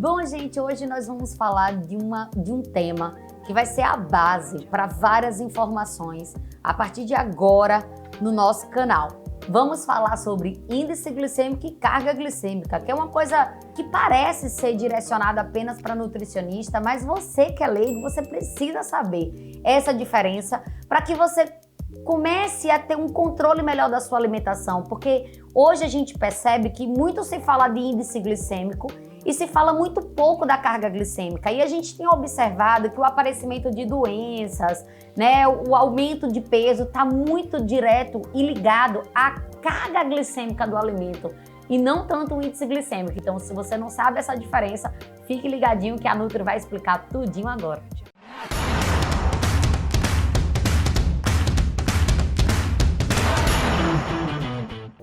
Bom, gente, hoje nós vamos falar de um tema que vai ser a base para várias informações a partir de agora no nosso canal. Vamos falar sobre índice glicêmico e carga glicêmica, que é uma coisa que parece ser direcionada apenas para nutricionista, mas você que é leigo, você precisa saber essa diferença para que você comece a ter um controle melhor da sua alimentação, porque hoje a gente percebe que muito se fala de índice glicêmico e se fala muito pouco da carga glicêmica. E a gente tem observado que o aparecimento de doenças, o aumento de peso está muito direto e ligado à carga glicêmica do alimento e não tanto o índice glicêmico. Então, se você não sabe essa diferença, fique ligadinho que a Nutri vai explicar tudinho agora.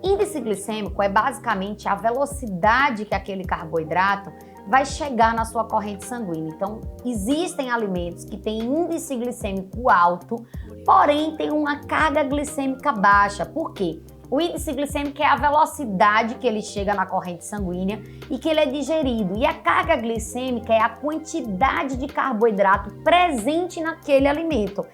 Índice glicêmico é basicamente a velocidade que aquele carboidrato vai chegar na sua corrente sanguínea. Então, existem alimentos que têm índice glicêmico alto, porém tem uma carga glicêmica baixa. Por quê? O índice glicêmico é a velocidade que ele chega na corrente sanguínea e que ele é digerido. E a carga glicêmica é a quantidade de carboidrato presente naquele alimento.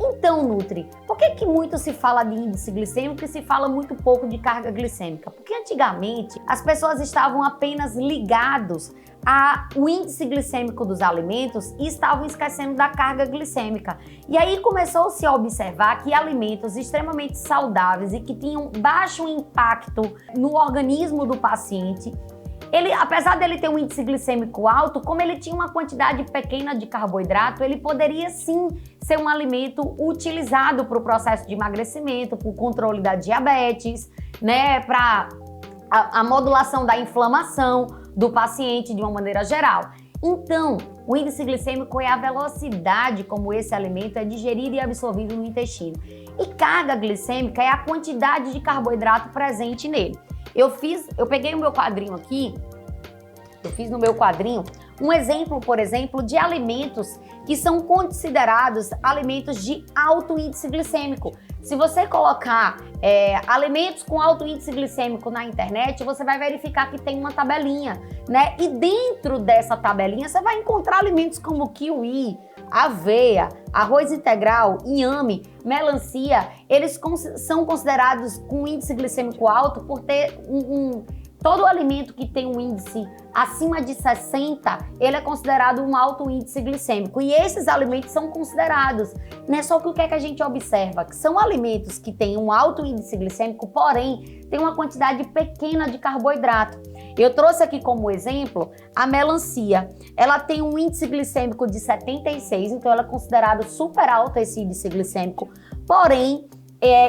Então, Nutri, por que muito se fala de índice glicêmico e se fala muito pouco de carga glicêmica? Porque antigamente as pessoas estavam apenas ligados ao índice glicêmico dos alimentos e estavam esquecendo da carga glicêmica. E aí começou-se a observar que alimentos extremamente saudáveis e que tinham baixo impacto no organismo do paciente, apesar dele ter um índice glicêmico alto, como ele tinha uma quantidade pequena de carboidrato, ele poderia sim ser um alimento utilizado para o processo de emagrecimento, para o controle da diabetes, para a modulação da inflamação do paciente de uma maneira geral. Então, o índice glicêmico é a velocidade como esse alimento é digerido e absorvido no intestino. E carga glicêmica é a quantidade de carboidrato presente nele. Eu peguei o meu quadrinho aqui, eu fiz no meu quadrinho um exemplo, por exemplo, de alimentos que são considerados alimentos de alto índice glicêmico. Se você colocar alimentos com alto índice glicêmico na internet, você vai verificar que tem uma tabelinha, E dentro dessa tabelinha você vai encontrar alimentos como kiwi, aveia, arroz integral, inhame, melancia. Eles são considerados com índice glicêmico alto por ter todo alimento que tem um índice acima de 60, ele é considerado um alto índice glicêmico. E esses alimentos são considerados, Só que o que é que a gente observa? Que são alimentos que têm um alto índice glicêmico, porém, tem uma quantidade pequena de carboidrato. Eu trouxe aqui como exemplo a melancia. Ela tem um índice glicêmico de 76, então ela é considerada super alta esse índice glicêmico, porém,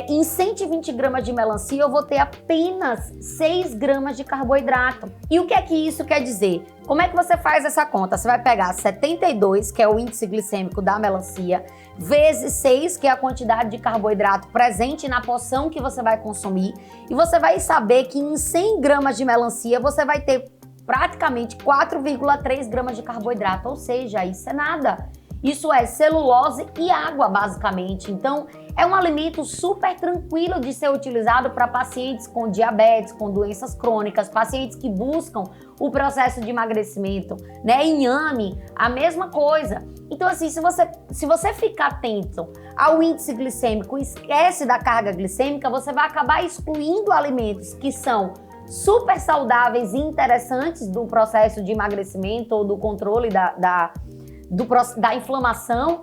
em 120 gramas de melancia eu vou ter apenas 6 gramas de carboidrato. E o que é que isso quer dizer? Como é que você faz essa conta? Você vai pegar 72, que é o índice glicêmico da melancia, vezes 6, que é a quantidade de carboidrato presente na porção que você vai consumir, e você vai saber que em 100 gramas de melancia você vai ter praticamente 4,3 gramas de carboidrato, ou seja, isso é nada. Isso é celulose e água, basicamente. Então, é um alimento super tranquilo de ser utilizado para pacientes com diabetes, com doenças crônicas, pacientes que buscam o processo de emagrecimento, Inhame, a mesma coisa. Então, assim, se você ficar atento ao índice glicêmico e esquece da carga glicêmica, você vai acabar excluindo alimentos que são super saudáveis e interessantes do processo de emagrecimento ou do controle da inflamação,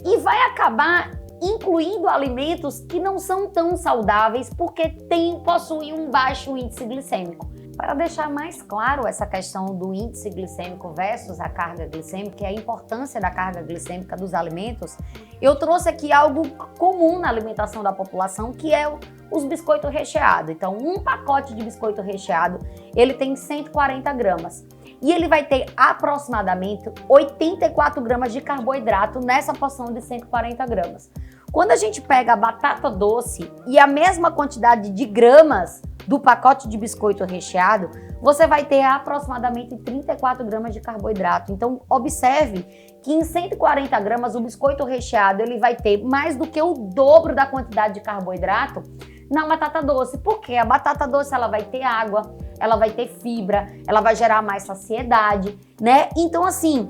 E vai acabar incluindo alimentos que não são tão saudáveis porque possuem um baixo índice glicêmico. Para deixar mais claro essa questão do índice glicêmico versus a carga glicêmica e a importância da carga glicêmica dos alimentos, eu trouxe aqui algo comum na alimentação da população, que é os biscoitos recheados. Então, um pacote de biscoito recheado, ele tem 140 gramas. E ele vai ter aproximadamente 84 gramas de carboidrato nessa porção de 140 gramas. Quando a gente pega a batata doce e a mesma quantidade de gramas do pacote de biscoito recheado, você vai ter aproximadamente 34 gramas de carboidrato. Então, observe que em 140 gramas o biscoito recheado ele vai ter mais do que o dobro da quantidade de carboidrato na batata doce. Porque a batata doce ela vai ter água, ela vai ter fibra, ela vai gerar mais saciedade, né? Então, assim,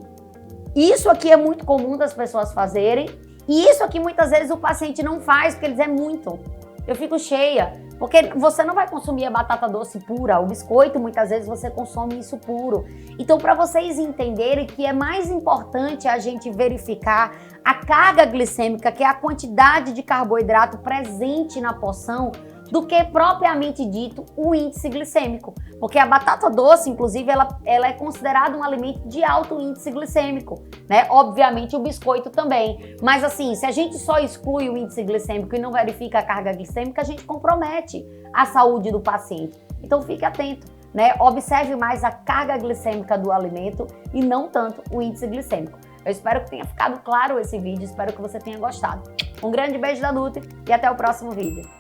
isso aqui é muito comum das pessoas fazerem e isso aqui muitas vezes o paciente não faz porque ele diz, é muito, eu fico cheia. Porque você não vai consumir a batata doce pura, o biscoito muitas vezes você consome isso puro. Então, para vocês entenderem que é mais importante a gente verificar a carga glicêmica, que é a quantidade de carboidrato presente na porção, do que propriamente dito o índice glicêmico. Porque a batata doce, inclusive, ela é considerada um alimento de alto índice glicêmico, né? Obviamente o biscoito também. Mas assim, se a gente só exclui o índice glicêmico e não verifica a carga glicêmica, a gente compromete a saúde do paciente. Então fique atento, né? Observe mais a carga glicêmica do alimento e não tanto o índice glicêmico. Eu espero que tenha ficado claro esse vídeo, espero que você tenha gostado. Um grande beijo da Nutri e até o próximo vídeo.